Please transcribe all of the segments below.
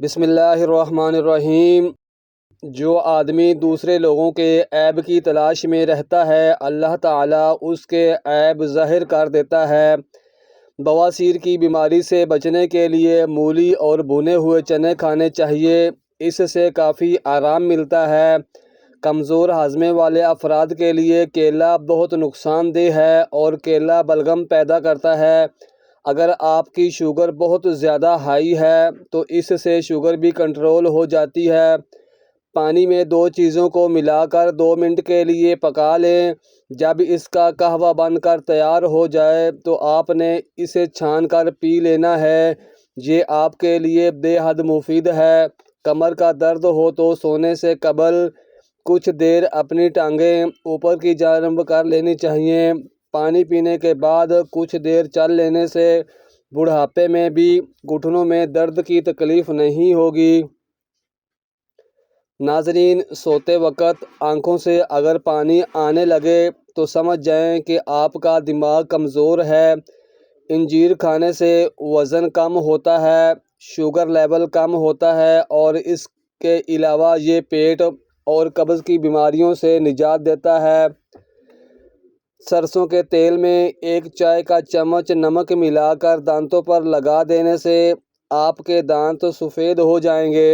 بسم اللہ الرحمن الرحیم۔ جو آدمی دوسرے لوگوں کے عیب کی تلاش میں رہتا ہے، اللہ تعالیٰ اس کے عیب ظاہر کر دیتا ہے۔ بواسیر کی بیماری سے بچنے کے لیے مولی اور بھنے ہوئے چنے کھانے چاہیے، اس سے کافی آرام ملتا ہے۔ کمزور ہاضمے والے افراد کے لیے کیلا بہت نقصان دہ ہے اور کیلا بلغم پیدا کرتا ہے۔ اگر آپ کی شوگر بہت زیادہ ہائی ہے تو اس سے شوگر بھی کنٹرول ہو جاتی ہے۔ پانی میں 2 چیزوں کو ملا کر 2 منٹ کے لیے پکا لیں۔ جب اس کا قہوہ بن کر تیار ہو جائے تو آپ نے اسے چھان کر پی لینا ہے۔ یہ آپ کے لیے بے حد مفید ہے۔ کمر کا درد ہو تو سونے سے قبل کچھ دیر اپنی ٹانگیں اوپر کی جانب کر لینی چاہیے۔ پانی پینے کے بعد کچھ دیر چل لینے سے بڑھاپے میں بھی گھٹنوں میں درد کی تکلیف نہیں ہوگی۔ ناظرین، سوتے وقت آنکھوں سے اگر پانی آنے لگے تو سمجھ جائیں کہ آپ کا دماغ کمزور ہے۔ انجیر کھانے سے وزن کم ہوتا ہے، شوگر لیول کم ہوتا ہے اور اس کے علاوہ یہ پیٹ اور قبض کی بیماریوں سے نجات دیتا ہے۔ سرسوں کے تیل میں 1 چائے کا چمچ نمک ملا کر دانتوں پر لگا دینے سے آپ کے دانت سفید ہو جائیں گے۔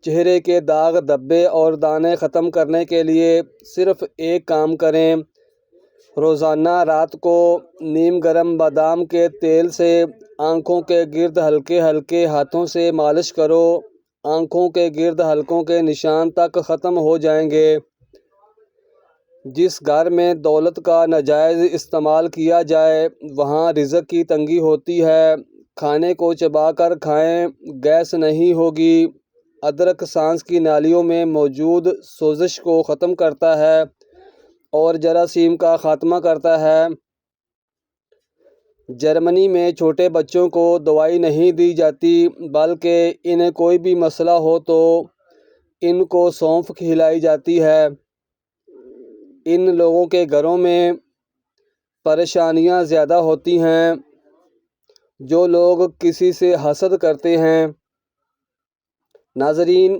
چہرے کے داغ، دھبے اور دانے ختم کرنے کے لیے صرف ایک کام کریں۔ روزانہ رات کو نیم گرم بادام کے تیل سے آنکھوں کے گرد ہلکے ہلکے ہاتھوں سے مالش کرو۔ آنکھوں کے گرد حلقوں کے نشان تک ختم ہو جائیں گے۔ جس گھر میں دولت کا ناجائز استعمال کیا جائے وہاں رزق کی تنگی ہوتی ہے۔ کھانے کو چبا کر کھائیں، گیس نہیں ہوگی۔ ادرک سانس کی نالیوں میں موجود سوزش کو ختم کرتا ہے اور جراثیم کا خاتمہ کرتا ہے۔ جرمنی میں چھوٹے بچوں کو دوائی نہیں دی جاتی بلکہ انہیں کوئی بھی مسئلہ ہو تو ان کو سونف کھلائی جاتی ہے۔ ان لوگوں کے گھروں میں پریشانیاں زیادہ ہوتی ہیں۔ جو لوگ کسی سے حسد کرتے ہیں۔ ناظرین،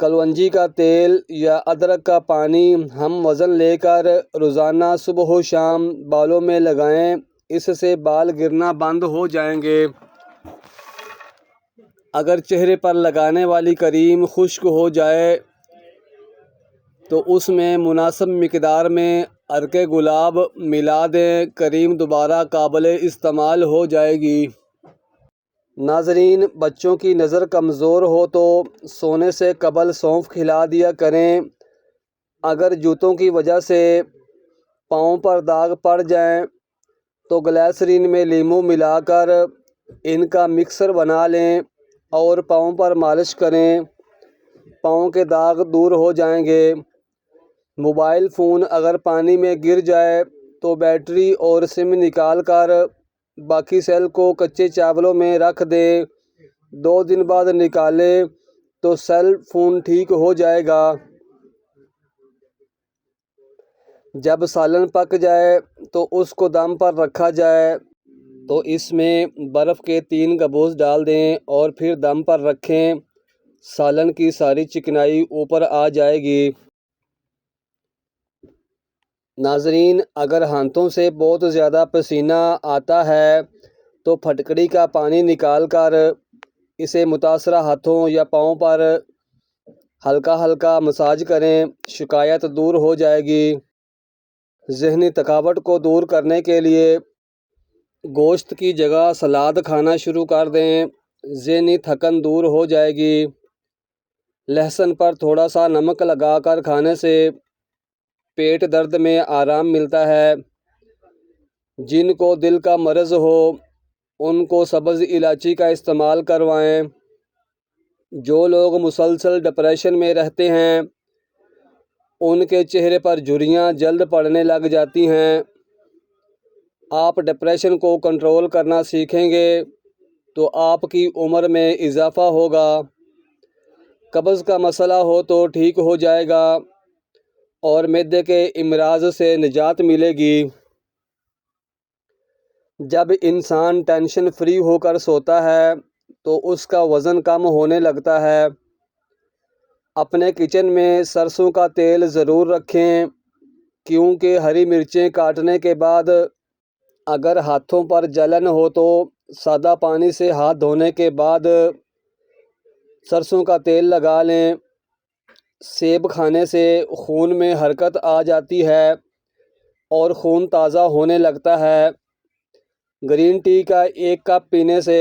کلونجی کا تیل یا ادرک کا پانی ہم وزن لے کر روزانہ صبح و شام بالوں میں لگائیں، اس سے بال گرنا بند ہو جائیں گے۔ اگر چہرے پر لگانے والی کریم خشک ہو جائے تو اس میں مناسب مقدار میں عرق گلاب ملا دیں، کریم دوبارہ قابل استعمال ہو جائے گی۔ ناظرین، بچوں کی نظر کمزور ہو تو سونے سے قبل سونف کھلا دیا کریں۔ اگر جوتوں کی وجہ سے پاؤں پر داغ پڑ جائیں تو گلیسرین میں لیموں ملا کر ان کا مکسر بنا لیں اور پاؤں پر مالش کریں، پاؤں کے داغ دور ہو جائیں گے۔ موبائل فون اگر پانی میں گر جائے تو بیٹری اور سم نکال کر باقی سیل کو کچے چاولوں میں رکھ دیں۔ 2 دن بعد نکالیں تو سیل فون ٹھیک ہو جائے گا۔ جب سالن پک جائے تو اس کو دم پر رکھا جائے تو اس میں برف کے 3 گبوز ڈال دیں اور پھر دم پر رکھیں۔ سالن کی ساری چکنائی اوپر آ جائے گی۔ ناظرین، اگر ہاتھوں سے بہت زیادہ پسینہ آتا ہے تو پھٹکڑی کا پانی نکال کر اسے متاثرہ ہاتھوں یا پاؤں پر ہلکا ہلکا مساج کریں، شکایت دور ہو جائے گی۔ ذہنی تھکاوٹ کو دور کرنے کے لیے گوشت کی جگہ سلاد کھانا شروع کر دیں، ذہنی تھکن دور ہو جائے گی۔ لہسن پر تھوڑا سا نمک لگا کر کھانے سے پیٹ درد میں آرام ملتا ہے۔ جن کو دل کا مرض ہو ان کو سبز الائچی کا استعمال کروائیں۔ جو لوگ مسلسل ڈپریشن میں رہتے ہیں ان کے چہرے پر جھریاں جلد پڑنے لگ جاتی ہیں۔ آپ ڈپریشن کو کنٹرول کرنا سیکھیں گے تو آپ کی عمر میں اضافہ ہوگا۔ قبض کا مسئلہ ہو تو ٹھیک ہو جائے گا اور معدے کے امراض سے نجات ملے گی۔ جب انسان ٹینشن فری ہو کر سوتا ہے تو اس کا وزن کم ہونے لگتا ہے۔ اپنے کچن میں سرسوں کا تیل ضرور رکھیں، کیونکہ ہری مرچیں کاٹنے کے بعد اگر ہاتھوں پر جلن ہو تو سادہ پانی سے ہاتھ دھونے کے بعد سرسوں کا تیل لگا لیں۔ سیب کھانے سے خون میں حرکت آ جاتی ہے اور خون تازہ ہونے لگتا ہے۔ گرین ٹی کا 1 کپ پینے سے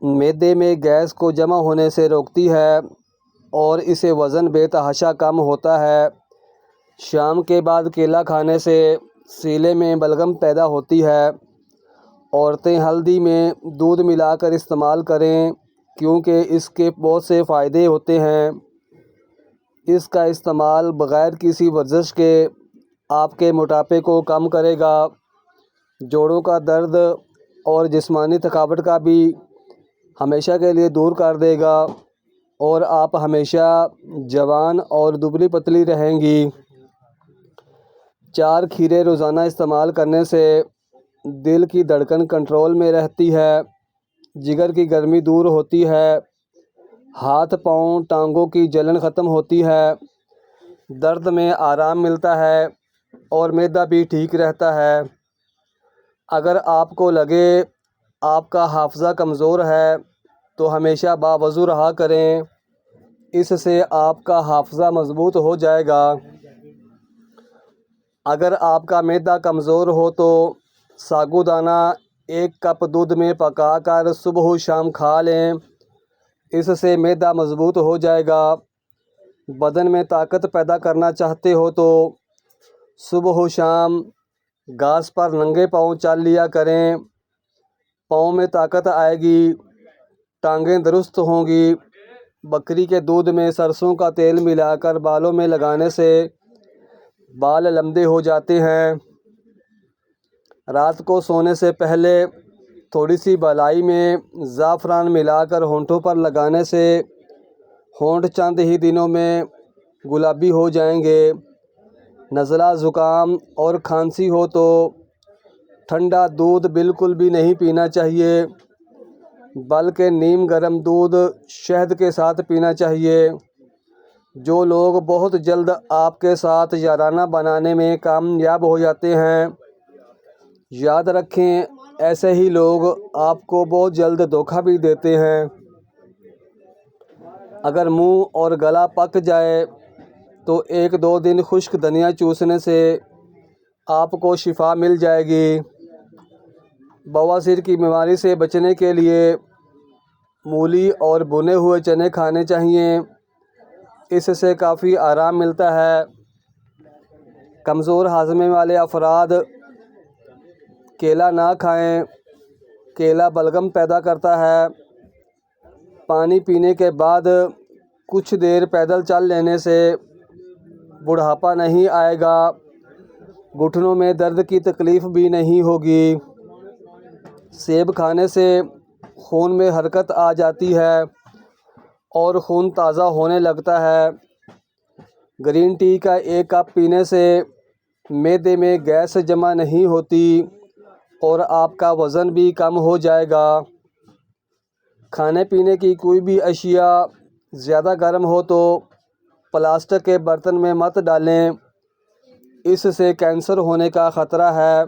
معدے میں گیس کو جمع ہونے سے روکتی ہے اور اسے وزن بے تحاشا کم ہوتا ہے۔ شام کے بعد کیلا کھانے سے سینے میں بلغم پیدا ہوتی ہے۔ عورتیں ہلدی میں دودھ ملا کر استعمال کریں، کیونکہ اس کے بہت سے فائدے ہوتے ہیں۔ اس کا استعمال بغیر کسی ورزش کے آپ کے موٹاپے کو کم کرے گا، جوڑوں کا درد اور جسمانی تھکاوٹ کا بھی ہمیشہ کے لیے دور کر دے گا اور آپ ہمیشہ جوان اور دبلی پتلی رہیں گی۔ 4 کھیرے روزانہ استعمال کرنے سے دل کی دھڑکن کنٹرول میں رہتی ہے، جگر کی گرمی دور ہوتی ہے، ہاتھ پاؤں ٹانگوں کی جلن ختم ہوتی ہے، درد میں آرام ملتا ہے اور معدہ بھی ٹھیک رہتا ہے۔ اگر آپ کو لگے آپ کا حافظہ کمزور ہے تو ہمیشہ باوضو رہا کریں، اس سے آپ کا حافظہ مضبوط ہو جائے گا۔ اگر آپ کا معدہ کمزور ہو تو ساگو دانہ 1 کپ دودھ میں پکا کر صبح و شام کھا لیں، اس سے معدہ مضبوط ہو جائے گا۔ بدن میں طاقت پیدا کرنا چاہتے ہو تو صبح و شام گھاس پر ننگے پاؤں چل لیا کریں، پاؤں میں طاقت آئے گی، ٹانگیں درست ہوں گی۔ بکری کے دودھ میں سرسوں کا تیل ملا کر بالوں میں لگانے سے بال لمبے ہو جاتے ہیں۔ رات کو سونے سے پہلے تھوڑی سی بالائی میں زعفران ملا کر ہونٹوں پر لگانے سے ہونٹ چند ہی دنوں میں گلابی ہو جائیں گے۔ نزلہ زکام اور کھانسی ہو تو ٹھنڈا دودھ بالکل بھی نہیں پینا چاہیے، بلکہ نیم گرم دودھ شہد کے ساتھ پینا چاہیے۔ جو لوگ بہت جلد آپ کے ساتھ یارانہ بنانے میں کامیاب ہو جاتے ہیں، یاد رکھیں ایسے ہی لوگ آپ کو بہت جلد دھوکہ بھی دیتے ہیں۔ اگر منہ اور گلا پک جائے تو 1-2 دن خشک دھنیا چوسنے سے آپ کو شفا مل جائے گی۔ بواسیر کی بیماری سے بچنے کے لیے مولی اور بھنے ہوئے چنے کھانے چاہیے، اس سے کافی آرام ملتا ہے۔ کمزور ہاضمے والے افراد کیلا نہ کھائیں، کیلا بلغم پیدا کرتا ہے۔ پانی پینے کے بعد کچھ دیر پیدل چل لینے سے بڑھاپا نہیں آئے گا، گھٹنوں میں درد کی تکلیف بھی نہیں ہوگی۔ سیب کھانے سے خون میں حرکت آ جاتی ہے اور خون تازہ ہونے لگتا ہے۔ گرین ٹی کا 1 کپ پینے سے معدے میں گیس جمع نہیں ہوتی اور آپ کا وزن بھی کم ہو جائے گا۔ کھانے پینے کی کوئی بھی اشیاء زیادہ گرم ہو تو پلاسٹک کے برتن میں مت ڈالیں، اس سے کینسر ہونے کا خطرہ ہے۔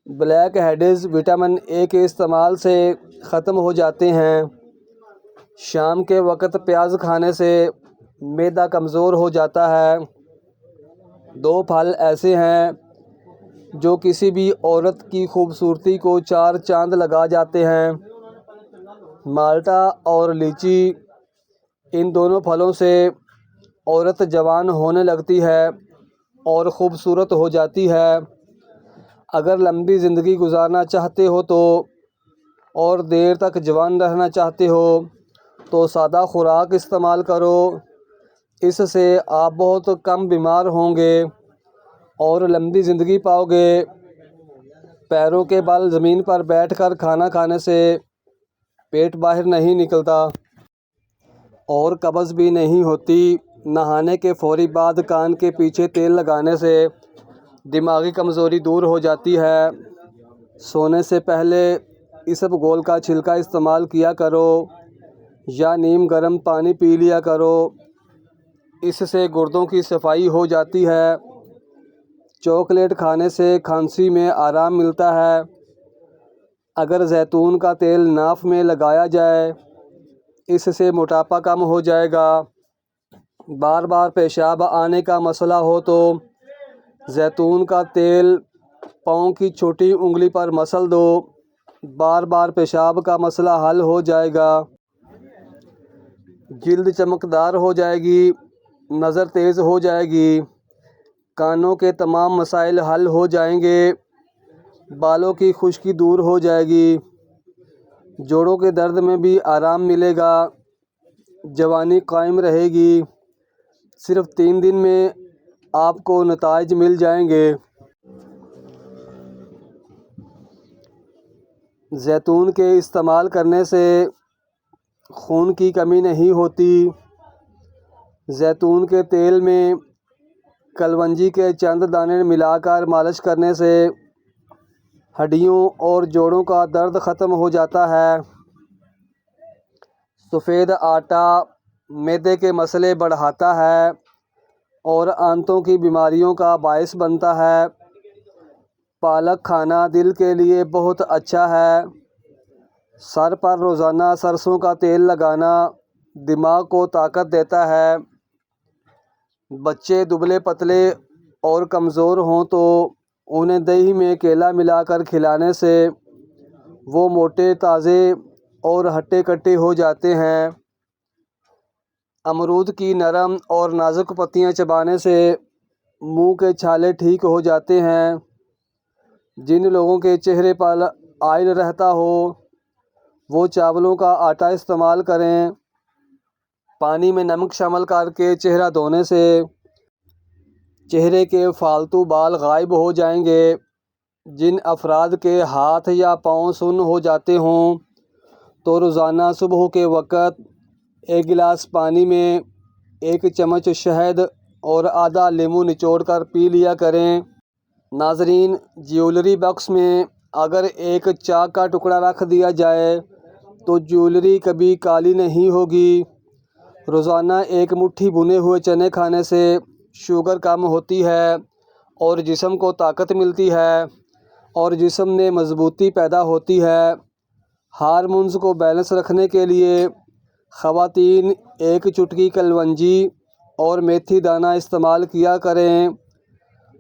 بلیک ہیڈز وٹامن اے کے استعمال سے ختم ہو جاتے ہیں۔ شام کے وقت پیاز کھانے سے معدہ کمزور ہو جاتا ہے۔ 2 پھل ایسے ہیں جو کسی بھی عورت کی خوبصورتی کو 4 چاند لگا جاتے ہیں: مالٹا اور لیچی۔ ان دونوں پھلوں سے عورت جوان ہونے لگتی ہے اور خوبصورت ہو جاتی ہے۔ اگر لمبی زندگی گزارنا چاہتے ہو تو اور دیر تک جوان رہنا چاہتے ہو تو سادہ خوراک استعمال کرو، اس سے آپ بہت کم بیمار ہوں گے اور لمبی زندگی پاؤ گے۔ پیروں کے بل زمین پر بیٹھ کر کھانا کھانے سے پیٹ باہر نہیں نکلتا اور قبض بھی نہیں ہوتی۔ نہانے کے فوری بعد کان کے پیچھے تیل لگانے سے دماغی کمزوری دور ہو جاتی ہے۔ سونے سے پہلے اسبگول کا چھلکا استعمال کیا کرو یا نیم گرم پانی پی لیا کرو، اس سے گردوں کی صفائی ہو جاتی ہے۔ چاکلیٹ کھانے سے کھانسی میں آرام ملتا ہے۔ اگر زیتون کا تیل ناف میں لگایا جائے اس سے موٹاپا کم ہو جائے گا۔ بار بار پیشاب آنے کا مسئلہ ہو تو زیتون کا تیل پاؤں کی چھوٹی انگلی پر مسل دو، بار بار پیشاب کا مسئلہ حل ہو جائے گا۔ جلد چمکدار ہو جائے گی، نظر تیز ہو جائے گی، کانوں کے تمام مسائل حل ہو جائیں گے، بالوں کی خشکی دور ہو جائے گی، جوڑوں کے درد میں بھی آرام ملے گا، جوانی قائم رہے گی۔ صرف 3 دن میں آپ کو نتائج مل جائیں گے۔ زیتون کے استعمال کرنے سے خون کی کمی نہیں ہوتی۔ زیتون کے تیل میں کلونجی کے چند دانے ملا کر مالش کرنے سے ہڈیوں اور جوڑوں کا درد ختم ہو جاتا ہے۔ سفید آٹا معدے کے مسئلے بڑھاتا ہے اور آنتوں کی بیماریوں کا باعث بنتا ہے۔ پالک کھانا دل کے لیے بہت اچھا ہے۔ سر پر روزانہ سرسوں کا تیل لگانا دماغ کو طاقت دیتا ہے۔ بچے دبلے پتلے اور کمزور ہوں تو انہیں دہی میں کیلا ملا کر کھلانے سے وہ موٹے تازے اور ہٹے کٹے ہو جاتے ہیں۔ امرود کی نرم اور نازک پتیاں چبانے سے منہ کے چھالے ٹھیک ہو جاتے ہیں۔ جن لوگوں کے چہرے پر آئل رہتا ہو وہ چاولوں کا آٹا استعمال کریں۔ پانی میں نمک شامل کر کے چہرہ دھونے سے چہرے کے فالتو بال غائب ہو جائیں گے۔ جن افراد کے ہاتھ یا پاؤں سن ہو جاتے ہوں تو روزانہ صبح کے وقت 1 گلاس پانی میں 1 چمچ شہد اور آدھا لیمو نچوڑ کر پی لیا کریں۔ ناظرین، جیولری باکس میں اگر ایک چاک کا ٹکڑا رکھ دیا جائے تو جیولری کبھی کالی نہیں ہوگی۔ روزانہ 1 مٹھی بھنے ہوئے چنے کھانے سے شوگر کم ہوتی ہے اور جسم کو طاقت ملتی ہے اور جسم میں مضبوطی پیدا ہوتی ہے۔ ہارمونز کو بیلنس رکھنے کے لیے خواتین 1 چٹکی کلونجی اور میتھی دانہ استعمال کیا کریں۔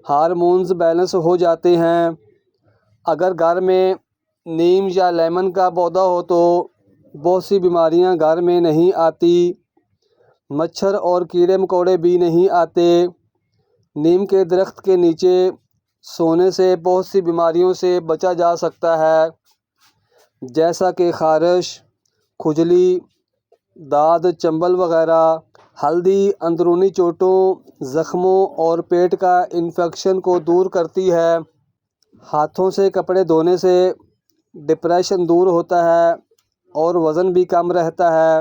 ہارمونز بیلنس ہو جاتے ہیں۔ اگر گھر میں نیم یا لیمن کا پودا ہو تو بہت سی بیماریاں گھر میں نہیں آتی، مچھر اور کیڑے مکوڑے بھی نہیں آتے۔ نیم کے درخت کے نیچے سونے سے بہت سی بیماریوں سے بچا جا سکتا ہے، جیسا کہ خارش، کھجلی، داد، چنبل وغیرہ۔ ہلدی اندرونی چوٹوں، زخموں اور پیٹ کا انفیکشن کو دور کرتی ہے۔ ہاتھوں سے کپڑے دھونے سے ڈپریشن دور ہوتا ہے اور وزن بھی کم رہتا ہے۔